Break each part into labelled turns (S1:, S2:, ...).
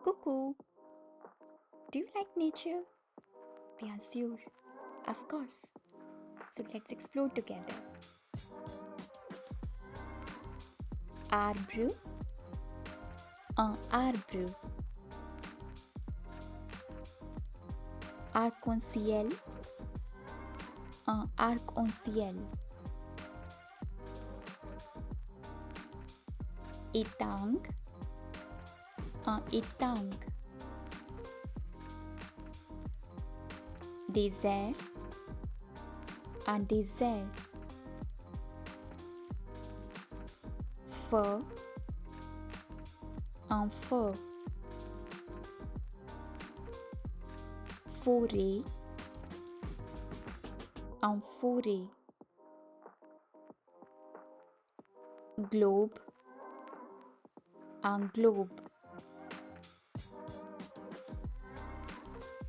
S1: Cuckoo, do you like nature? Bien sûr, of course. So let's explore together. Arbre, un arbre. Arc-en-ciel, un arc-en-ciel. Étang, un étang. Désert, un désert. Feu, un feu. Forêt, un forêt. Globe, un globe.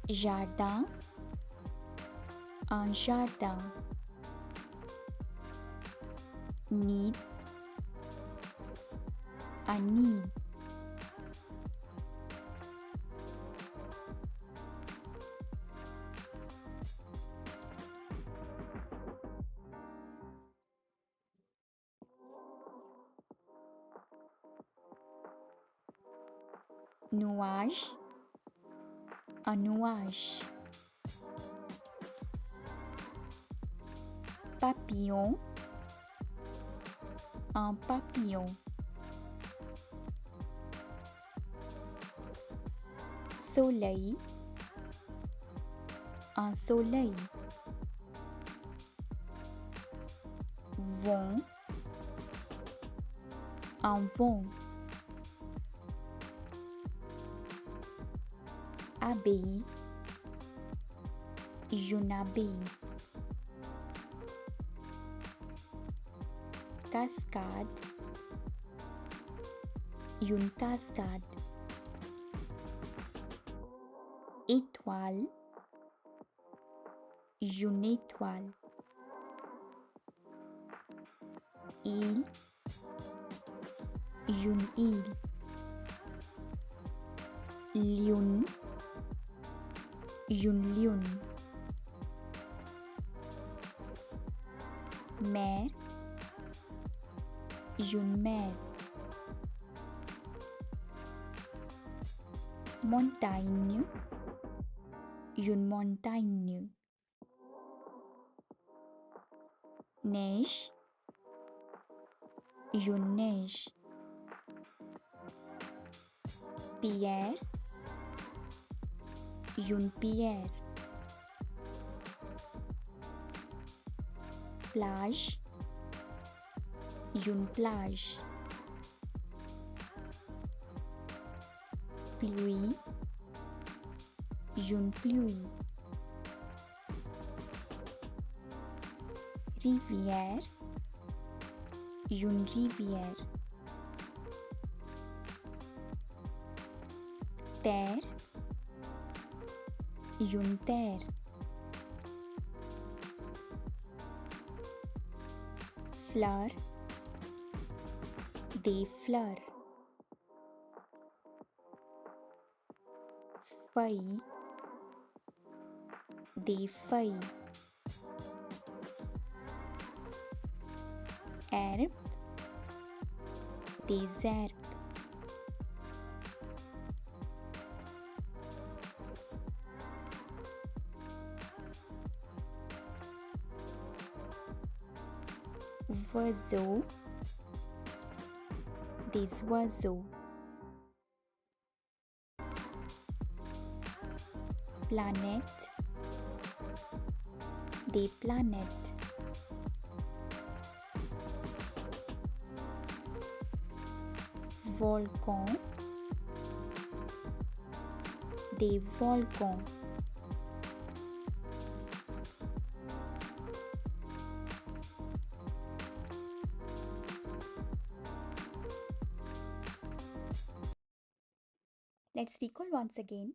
S1: Jardin, un jardin. Nid, un nid. Nuage, un nuage. Papillon, un papillon. Soleil, un soleil. Vent, un vent. Abbaye, une abbaye. Cascade, une cascade. Étoile, une étoile. Île, une île. Lion, une lion. Mer, une mer. Montagne, une montagne. Neige, une neige. Pierre, une pierre. Plage, une plage. Pluie, une pluie. Rivière, une rivière. Terre, une terre. Fleur, des fleurs. Feuilles, des feuilles. Herbe, des herbes. Oiseaux, des oiseaux. Planète, des planètes. Volcan, des volcans. Let's recall once again.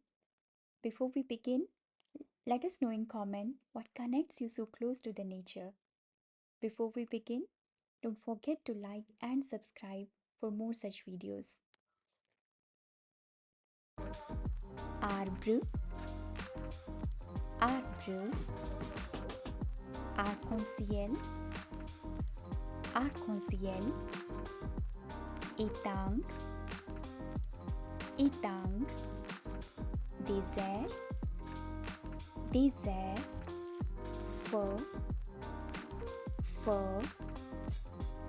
S1: Before we begin, let us know in comment what connects you so close to the nature. Before we begin, don't forget to like and subscribe for more such videos. arbre, arbre, arc-en-ciel, arc-en-ciel, étang, étang, désert, désert, feu, feu,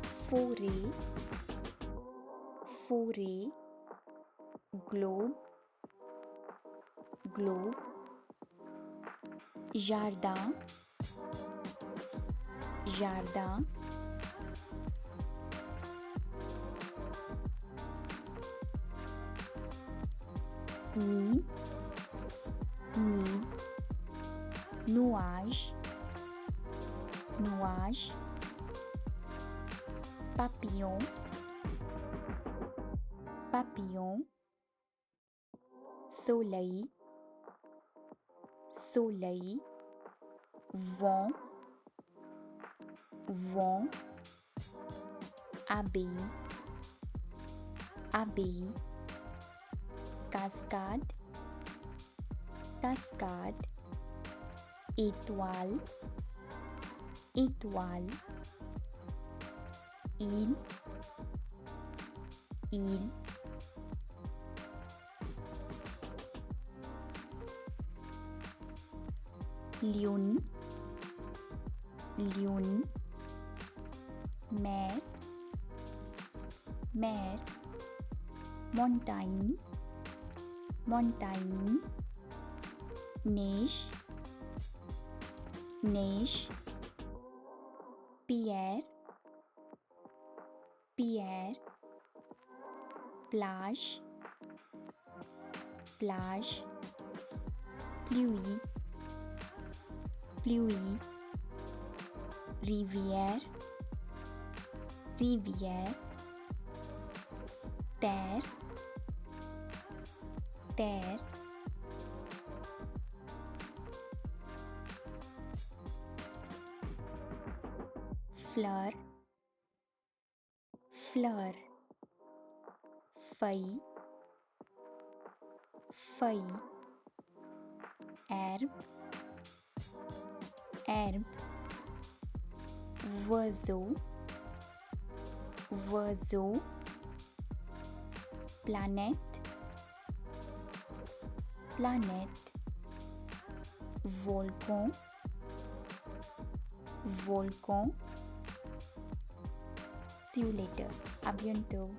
S1: forêt, forêt, globe, globe, jardin, jardin, nid, nid, nuage, nuage, papillon, papillon, soleil, soleil, vent, vent, abbaye, abbaye, cascade, cascade, étoile, étoile, île, île, lion, lion, mer, mer, montagne, montagne, neige, neige, pierre, pierre, plage, plage, pluie, pluie, rivière, rivière, terre, terre, fleur, fleur, feuille, feuille, herbe, herbe, oiseau, oiseau, planète, planète, volcan, volcan. See you later. À bientôt.